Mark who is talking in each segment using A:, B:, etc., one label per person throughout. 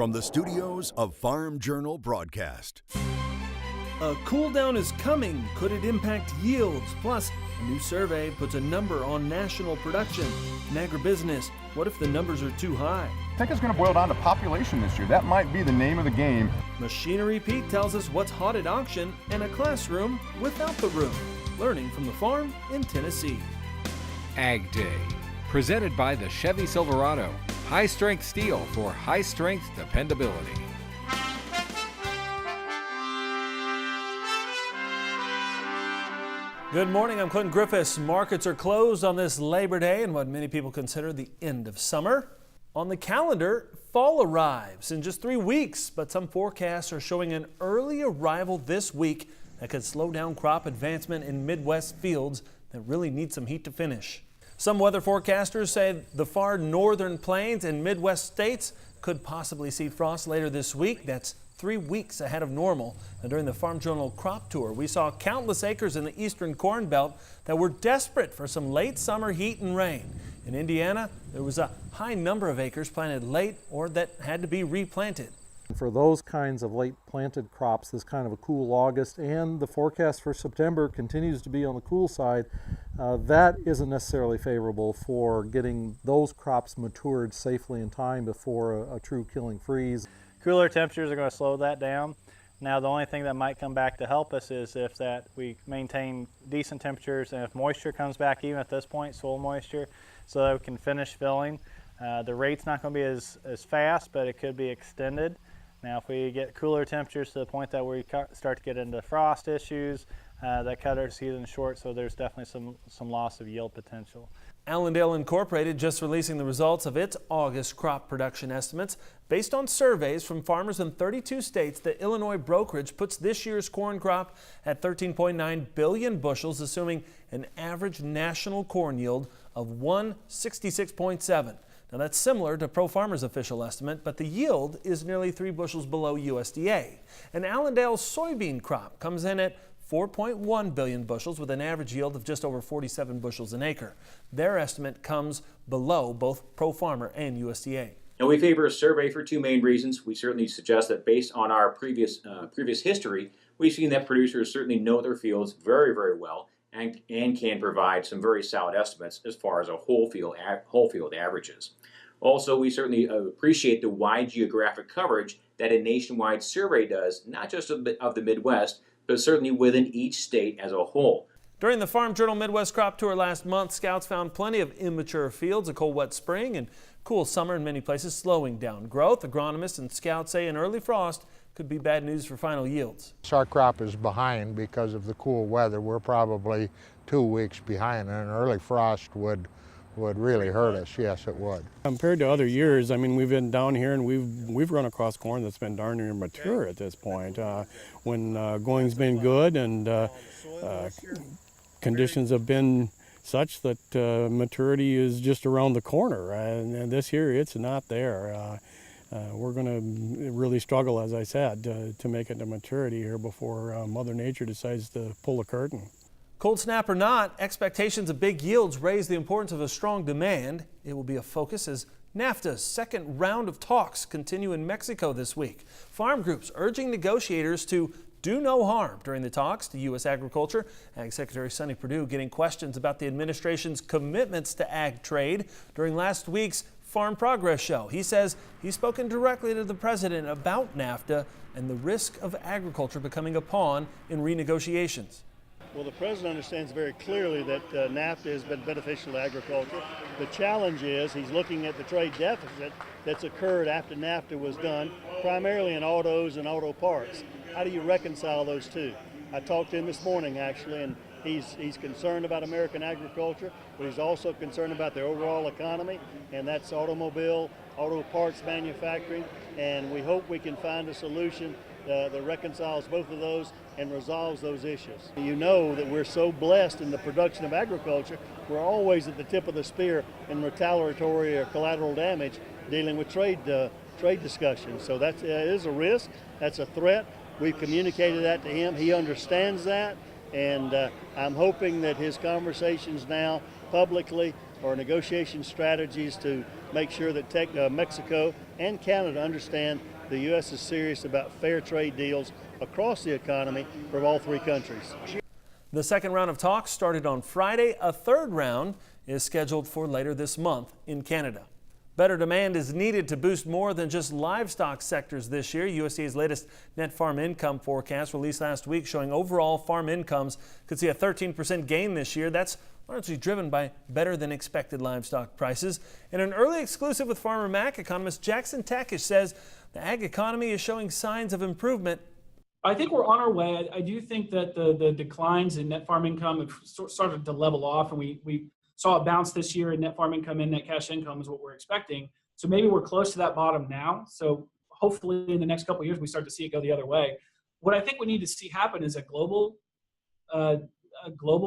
A: from the studios of Farm Journal Broadcast.
B: A cool down is coming. Could it impact yields? Plus, a new survey puts a number on national production. In agribusiness, what if the numbers are too high?
C: I think it's going to boil down to population this year. That might be the name of the game.
B: Machinery Pete tells us what's hot at auction and a classroom without the room. Learning from the farm in Tennessee.
D: AgDay, presented by the Chevy Silverado. High-strength steel for high-strength dependability.
B: Good morning, I'm Clinton Griffiths. Markets are closed on this Labor Day and what many people consider the end of summer. On the calendar, fall arrives in just 3 weeks, but some forecasts are showing an early arrival this week that could slow down crop advancement in Midwest fields that really need some heat to finish. Some weather forecasters say the far northern plains and Midwest states could possibly see frost later this week. That's 3 weeks ahead of normal. And during the Farm Journal crop tour, we saw countless acres in the eastern corn belt that were desperate for some late summer heat and rain. In Indiana, there was a high number of acres planted late or that had to be replanted.
E: For those kinds of late planted crops, this kind of a cool August, and the forecast for September continues to be on the cool side, that isn't necessarily favorable for getting those crops matured safely in time before a true killing freeze.
F: Cooler temperatures are going to slow that down. Now the only thing that might come back to help us is if that we maintain decent temperatures and if moisture comes back even at this point, soil moisture, so that we can finish filling. The rate's not going to be as fast, but it could be extended. Now if we get cooler temperatures to the point that we start to get into frost issues, that cut our season short, so there's definitely some loss of yield potential.
B: Allendale Incorporated just releasing the results of its August crop production estimates. Based on surveys from farmers in 32 states, the Illinois brokerage puts this year's corn crop at 13.9 billion bushels, assuming an average national corn yield of 166.7. Now that's similar to Pro Farmer's official estimate, but the yield is nearly 3 bushels below USDA. And Allendale's soybean crop comes in at 4.1 billion bushels with an average yield of just over 47 bushels an acre. Their estimate comes below both Pro Farmer and USDA.
G: Now we favor a survey for two main reasons. We certainly suggest that based on our previous history, we've seen that producers certainly know their fields very, very well and can provide some very solid estimates as far as a whole field averages. Also, we certainly appreciate the wide geographic coverage that a nationwide survey does, not just of the Midwest, but certainly within each state as a whole.
B: During the Farm Journal Midwest Crop Tour last month, scouts found plenty of immature fields, a cold, wet spring, and cool summer in many places slowing down growth. Agronomists and scouts say an early frost could be bad news for final yields.
H: Our crop is behind because of the cool weather. We're probably 2 weeks behind, and an early frost would really hurt us. Yes, it would.
I: Compared to other years, I mean, we've been down here and we've run across corn that's been darn near mature at this point. When going's been good and conditions have been such that maturity is just around the corner, and this year it's not there. We're going to really struggle, as I said, to make it to maturity here before Mother Nature decides to pull the curtain.
B: Cold snap or not, expectations of big yields raise the importance of a strong demand. It will be a focus as NAFTA's second round of talks continue in Mexico this week. Farm groups urging negotiators to do no harm during the talks to U.S. agriculture. Ag Secretary Sonny Perdue getting questions about the administration's commitments to ag trade during last week's Farm Progress Show. He says he's spoken directly to the president about NAFTA and the risk of agriculture becoming a pawn in renegotiations.
J: Well, the president understands very clearly that NAFTA has been beneficial to agriculture. The challenge is he's looking at the trade deficit that's occurred after NAFTA was done, primarily in autos and auto parts. How do you reconcile those two? I talked to him this morning, actually, and he's concerned about American agriculture, but he's also concerned about the overall economy, and that's automobile, auto parts manufacturing, and we hope we can find a solution that reconciles both of those and resolves those issues. You know that we're so blessed in the production of agriculture, we're always at the tip of the spear in retaliatory or collateral damage dealing with trade discussions. So that is a risk, that's a threat. We've communicated that to him, he understands that, and I'm hoping that his conversations now publicly or negotiation strategies to make sure that Mexico and Canada understand the U.S. is serious about fair trade deals across the economy for all three countries.
B: The second round of talks started on Friday. A third round is scheduled for later this month in Canada. Better demand is needed to boost more than just livestock sectors this year. USDA's latest net farm income forecast released last week showing overall farm incomes could see a 13% gain this year. That's largely driven by better than expected livestock prices. In an early exclusive with Farmer Mac, economist Jackson Takish says the ag economy is showing signs of improvement.
K: I think we're on our way. I do think that the declines in net farm income have started to level off, and we saw a bounce this year in net farm income and net cash income is what we're expecting. So maybe we're close to that bottom now. So hopefully in the next couple of years, we start to see it go the other way. What I think we need to see happen is a global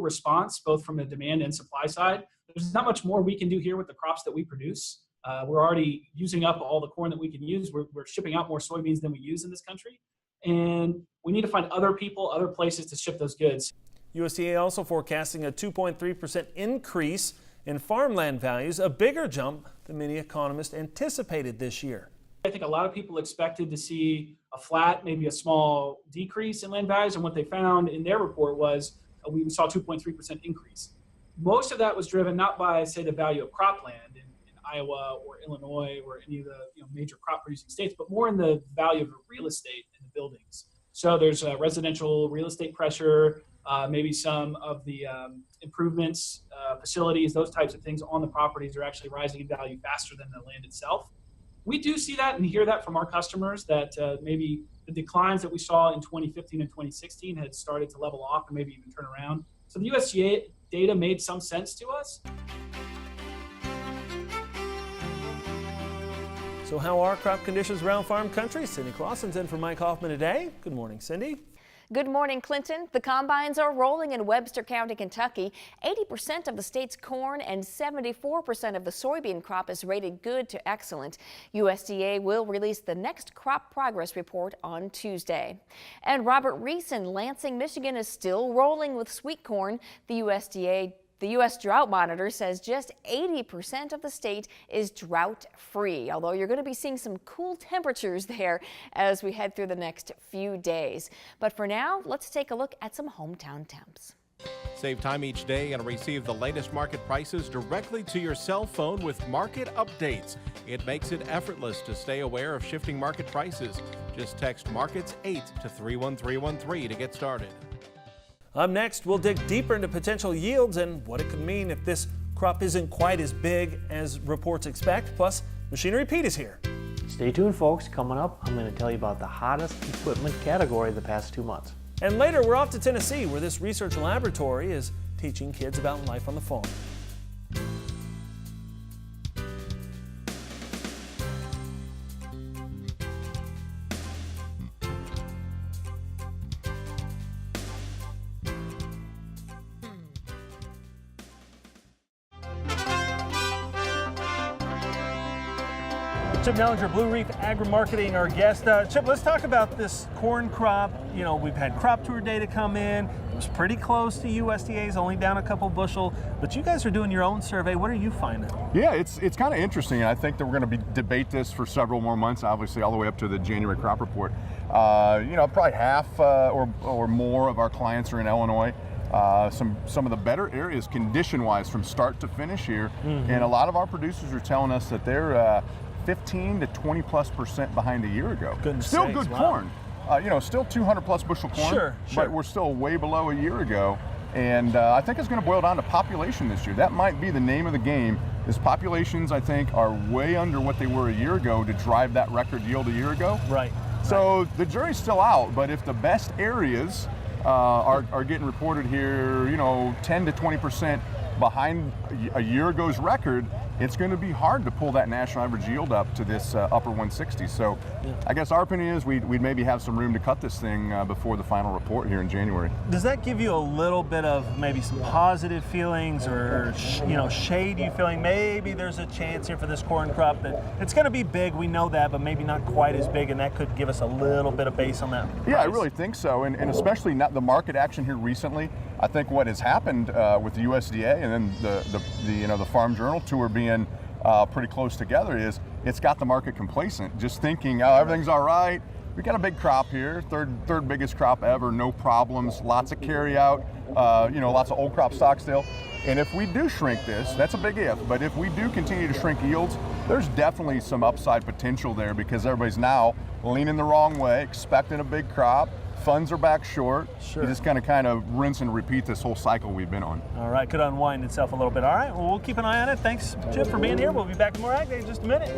K: response, both from the demand and supply side. There's not much more we can do here with the crops that we produce. We're already using up all the corn that we can use. We're shipping out more soybeans than we use in this country. And we need to find other people, other places to ship those goods.
B: USDA also forecasting a 2.3% increase in farmland values, a bigger jump than many economists anticipated this year.
K: I think a lot of people expected to see a flat, maybe a small decrease in land values, and what they found in their report was we saw a 2.3% increase. Most of that was driven not by, say, the value of cropland in Iowa or Illinois or any of the major crop producing states, but more in the value of the real estate and the buildings. So there's residential real estate pressure, maybe some of the improvements, facilities, those types of things on the properties are actually rising in value faster than the land itself. We do see that and hear that from our customers that maybe the declines that we saw in 2015 and 2016 had started to level off and maybe even turn around. So the USDA data made some sense to us.
B: So how are crop conditions around farm country? Cindy Clausen's in for Mike Hoffman today. Good morning, Cindy.
L: Good morning, Clinton. The combines are rolling in Webster County, Kentucky. 80% of the state's corn and 74% of the soybean crop is rated good to excellent. USDA will release the next crop progress report on Tuesday. And Robert Reese in Lansing, Michigan is still rolling with sweet corn. The U.S. Drought Monitor says just 80% of the state is drought-free, although you're going to be seeing some cool temperatures there as we head through the next few days. But for now, let's take a look at some hometown temps.
M: Save time each day and receive the latest market prices directly to your cell phone with market updates. It makes it effortless to stay aware of shifting market prices. Just text Markets 8 to 31313 to get started.
B: Up next, we'll dig deeper into potential yields and what it could mean if this crop isn't quite as big as reports expect. Plus, Machinery Pete is here.
N: Stay tuned, folks. Coming up, I'm going to tell you about the hottest equipment category the past 2 months.
B: And later, we're off to Tennessee, where this research laboratory is teaching kids about life on the farm. Chip Nellinger, Blue Reef Agri-Marketing, our guest. Chip, let's talk about this corn crop. You know, we've had crop tour data come in. It was pretty close to USDA's, only down a couple bushel. But you guys are doing your own survey. What are you finding?
C: Yeah, it's kind of interesting, and I think that we're going to debate this for several more months, obviously all the way up to the January crop report. Probably half or more of our clients are in Illinois. Some of the better areas condition-wise from start to finish here, and a lot of our producers are telling us that they're 15 to 20+% behind a year ago. Still good corn, still 200+ bushel corn,
B: sure.
C: But we're still way below a year ago. And I think it's going to boil down to population this year. That might be the name of the game. Is populations, I think, are way under what they were a year ago to drive that record yield a year ago.
B: Right.
C: So the jury's still out, but if the best areas are getting reported here, 10 to 20% behind a year ago's record, it's going to be hard to pull that national average yield up to this upper 160s. So I guess our opinion is we'd maybe have some room to cut this thing before the final report here in January.
B: Does that give you a little bit of maybe some positive feelings or shade you feeling maybe there's a chance here for this corn crop that it's going to be big, we know that, but maybe not quite as big, and that could give us a little bit of base on that price?
C: Yeah, I really think so, and especially not the market action here recently. I think what has happened with the USDA and then the Farm Journal tour being pretty close together is it's got the market complacent, just thinking, oh, everything's all right. We got a big crop here, third biggest crop ever, no problems, lots of carry out, lots of old crop stock still. And if we do shrink this, that's a big if, but if we do continue to shrink yields, there's definitely some upside potential there because everybody's now leaning the wrong way, expecting a big crop. Funds are back short.
B: Sure.
C: You just kind of rinse and repeat this whole cycle we've been on.
B: All right, could unwind itself a little bit. All right, well, we'll keep an eye on it. Thanks, Chip, for being here. We'll be back to more AgDay in just a minute.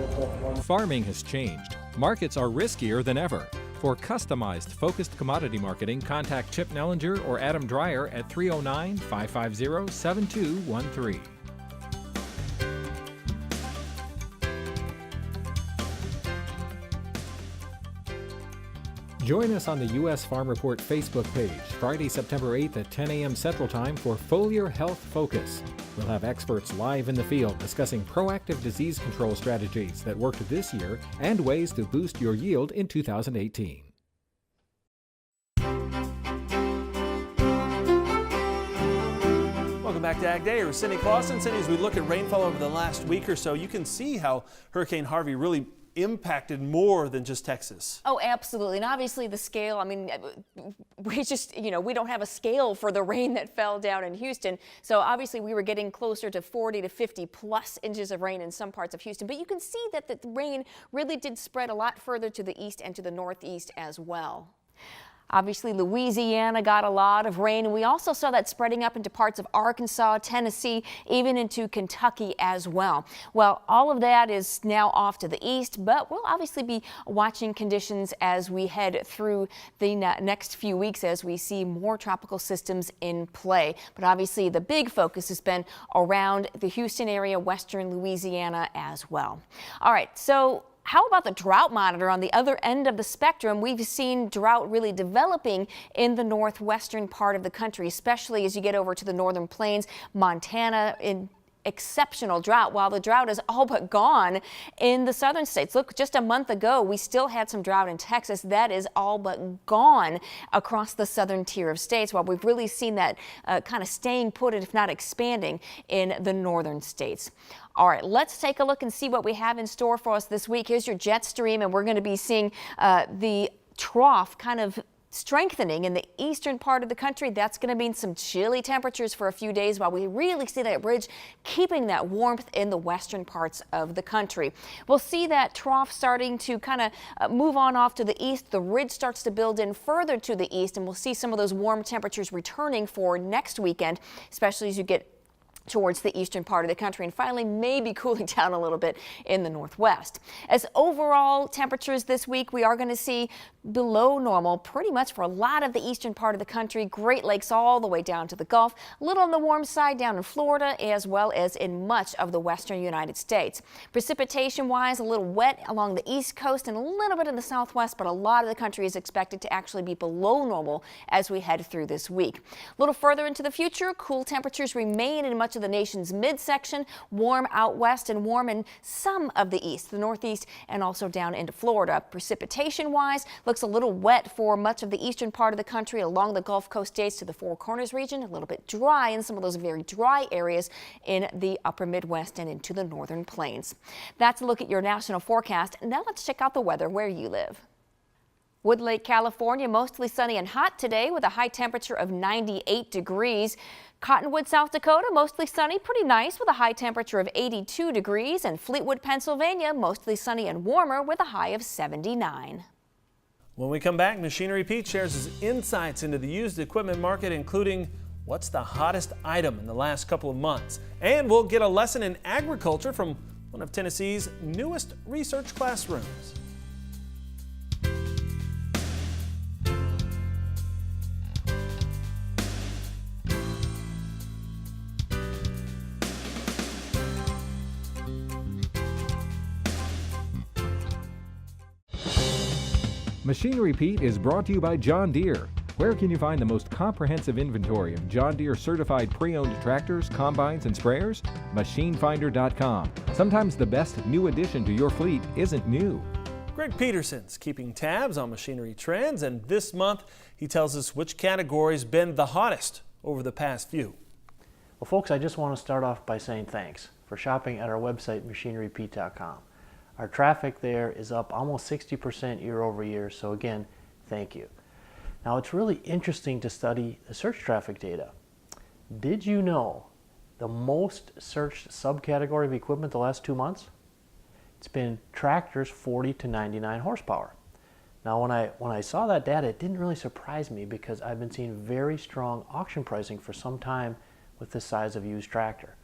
D: Farming has changed. Markets are riskier than ever. For customized, focused commodity marketing, contact Chip Nellinger or Adam Dreyer at 309-550-7213. Join us on the U.S. Farm Report Facebook page, Friday, September 8th at 10 a.m. Central Time for Foliar Health Focus. We'll have experts live in the field discussing proactive disease control strategies that worked this year and ways to boost your yield in 2018.
B: Welcome back to AgDay. We're Cindy Clausen. Cindy, as we look at rainfall over the last week or so, you can see how Hurricane Harvey really impacted more than just Texas.
L: Oh, absolutely. And obviously the scale, I mean, we just, we don't have a scale for the rain that fell down in Houston. So obviously we were getting closer to 40 to 50 plus inches of rain in some parts of Houston. But you can see that the rain really did spread a lot further to the east and to the northeast as well. Obviously, Louisiana got a lot of rain, and we also saw that spreading up into parts of Arkansas, Tennessee, even into Kentucky as well. Well, all of that is now off to the east, but we'll obviously be watching conditions as we head through the next few weeks as we see more tropical systems in play. But obviously, the big focus has been around the Houston area, western Louisiana as well. All right, so how about the drought monitor on the other end of the spectrum? We've seen drought really developing in the northwestern part of the country, especially as you get over to the northern plains, Montana, in exceptional drought, while the drought is all but gone in the southern states. Look, just a month ago, we still had some drought in Texas. That is all but gone across the southern tier of states, while we've really seen that kind of staying put, if not expanding, in the northern states. All right, let's take a look and see what we have in store for us this week. Here's your jet stream, and we're going to be seeing the trough kind of strengthening in the eastern part of the country. That's going to mean some chilly temperatures for a few days while we really see that ridge keeping that warmth in the western parts of the country. We'll see that trough starting to kind of move on off to the east. The ridge starts to build in further to the east, and we'll see some of those warm temperatures returning for next weekend, especially as you get towards the eastern part of the country, and finally maybe cooling down a little bit in the northwest. As overall temperatures this week, we are going to see below normal pretty much for a lot of the eastern part of the country, Great Lakes all the way down to the Gulf, a little on the warm side down in Florida, as well as in much of the western United States. Precipitation wise, a little wet along the east coast and a little bit in the southwest, but a lot of the country is expected to actually be below normal as we head through this week. A little further into the future, cool temperatures remain in much of the nation's midsection, warm out west and warm in some of the east, the northeast, and also down into Florida. Precipitation wise, looks a little wet for much of the eastern part of the country along the Gulf Coast states to the Four Corners region, a little bit dry in some of those very dry areas in the upper Midwest and into the northern plains. That's a look at your national forecast. Now let's check out the weather where you live. Wood Lake, California, mostly sunny and hot today with a high temperature of 98 degrees. Cottonwood, South Dakota, mostly sunny, pretty nice with a high temperature of 82 degrees. And Fleetwood, Pennsylvania, mostly sunny and warmer with a high of 79.
B: When we come back, Machinery Pete shares his insights into the used equipment market, including what's the hottest item in the last couple of months. And we'll get a lesson in agriculture from one of Tennessee's newest research classrooms.
D: Machinery Pete is brought to you by John Deere. Where can you find the most comprehensive inventory of John Deere certified pre-owned tractors, combines, and sprayers? MachineFinder.com. Sometimes the best new addition to your fleet isn't new.
B: Greg Peterson's keeping tabs on machinery trends, and this month he tells us which category's been the hottest over the past few.
N: Well, folks, I just want to start off by saying thanks for shopping at our website, machinerypete.com. Our traffic there is up almost 60% year over year, so again, thank you. Now, it's really interesting to study the search traffic data. Did you know the most searched subcategory of equipment the last 2 months? It's been tractors 40 to 99 horsepower. Now, when I saw that data, it didn't really surprise me because I've been seeing very strong auction pricing for some time with this size of used tractor.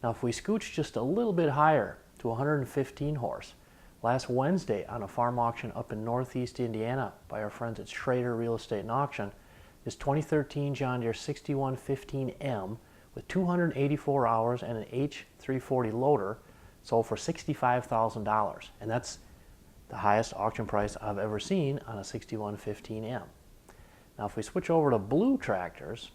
N: Now, if we scooch just a little bit higher to 115 horse, last Wednesday on a farm auction up in Northeast Indiana by our friends at Schrader Real Estate and Auction, this 2013 John Deere 6115M with 284 hours and an H340 loader sold for $65,000, and that's the highest auction price I've ever seen on a 6115M. Now, if we switch over to blue tractors,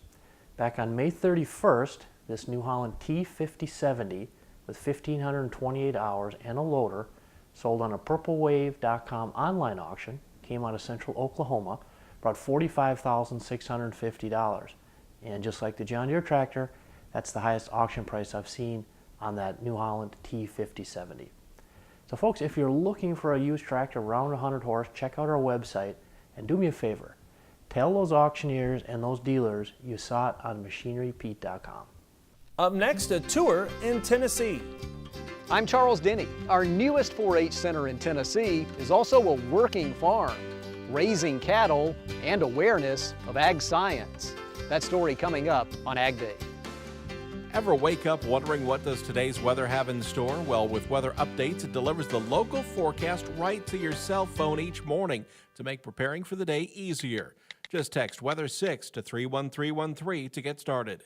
N: back on May 31st, this New Holland T5070 with 1,528 hours and a loader sold on a purplewave.com online auction, came out of Central Oklahoma, brought $45,650. And just like the John Deere tractor, that's the highest auction price I've seen on that New Holland T5070. So folks, if you're looking for a used tractor around 100 horse, check out our website and do me a favor. Tell those auctioneers and those dealers you saw it on machinerypete.com.
B: Up next, a tour in Tennessee.
O: I'm Charles Denny. Our newest 4-H center in Tennessee is also a working farm, raising cattle and awareness of ag science. That story coming up on Ag Day.
M: Ever wake up wondering what does today's weather have in store? Well, with weather updates, it delivers the local forecast right to your cell phone each morning to make preparing for the day easier. Just text Weather 6 to 31313 to get started.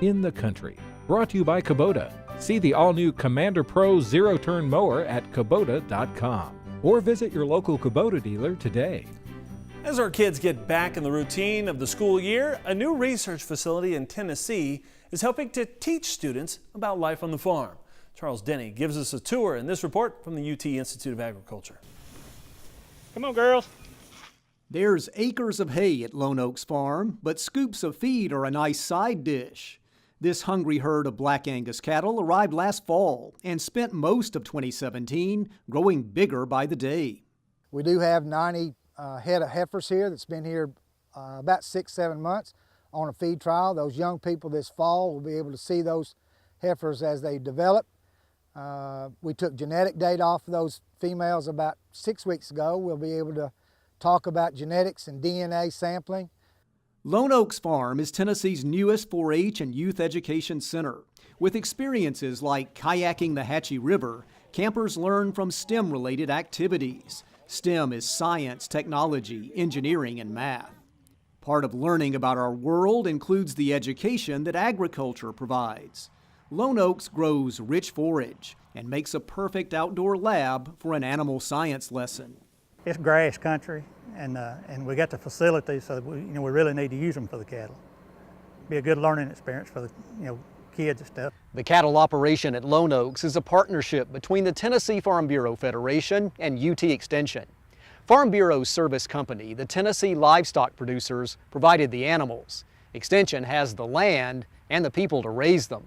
D: In the country, brought to you by Kubota. See the all-new Commander Pro zero-turn mower at Kubota.com or visit your local Kubota dealer today.
B: As our kids get back in the routine of the school year, a new research facility in Tennessee is helping to teach students about life on the farm. Charles Denny gives us a tour in this report from the UT Institute of Agriculture.
P: Come on, girls.
Q: There's acres of hay at Lone Oaks Farm, but scoops of feed are a nice side dish. This hungry herd of Black Angus cattle arrived last fall and spent most of 2017 growing bigger by the day.
R: We do have 90 head of heifers here that's been here about 6-7 months on a feed trial. Those young people this fall will be able to see those heifers as they develop. We took genetic data off of those females about 6 weeks ago. We'll be able to talk about genetics and DNA sampling.
Q: Lone Oaks Farm is Tennessee's newest 4-H and youth education center. With experiences like kayaking the Hatchie River, campers learn from STEM-related activities. STEM is science, technology, engineering, and math. Part of learning about our world includes the education that agriculture provides. Lone Oaks grows rich forage and makes a perfect outdoor lab for an animal science lesson.
P: It's grass country, and we got the facilities, so we really need to use them for the cattle. Be a good learning experience for the kids and stuff.
O: The cattle operation at Lone Oaks is a partnership between the Tennessee Farm Bureau Federation and UT Extension. Farm Bureau's service company, the Tennessee Livestock Producers, provided the animals. Extension has the land and the people to raise them.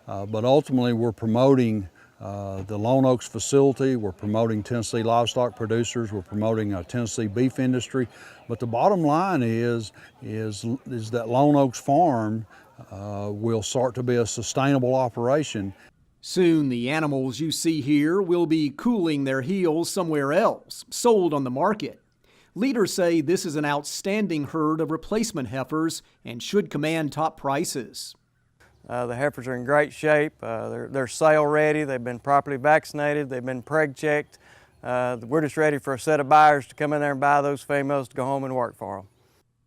S: But ultimately we're promoting the Lone Oaks facility, we're promoting Tennessee Livestock Producers, we're promoting Tennessee beef industry. But the bottom line is that Lone Oaks Farm will start to be a sustainable operation.
Q: Soon the animals you see here will be cooling their heels somewhere else, sold on the market. Leaders say this is an outstanding herd of replacement heifers and should command top prices.
T: The heifers are in great shape. They're sale ready. They've been properly vaccinated. They've been preg checked. We're just ready for a set of buyers to come in there and buy those females to go home and work for them.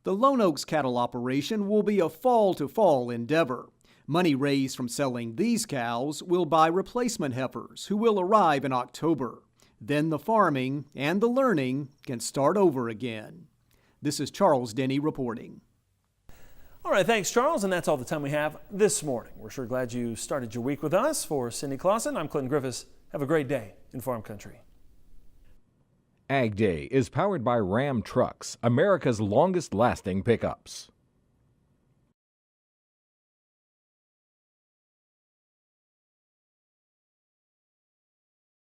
Q: The Lone Oaks cattle operation will be a fall-to-fall endeavor. Money raised from selling these cows will buy replacement heifers who will arrive in October. Then the farming and the learning can start over again. This is Charles Denny reporting.
B: All right, thanks, Charles, and that's all the time we have this morning. We're sure glad you started your week with us. For Cindy Clausen, I'm Clinton Griffiths. Have a great day in farm country.
U: AgDay is powered by Ram Trucks, America's longest-lasting pickups.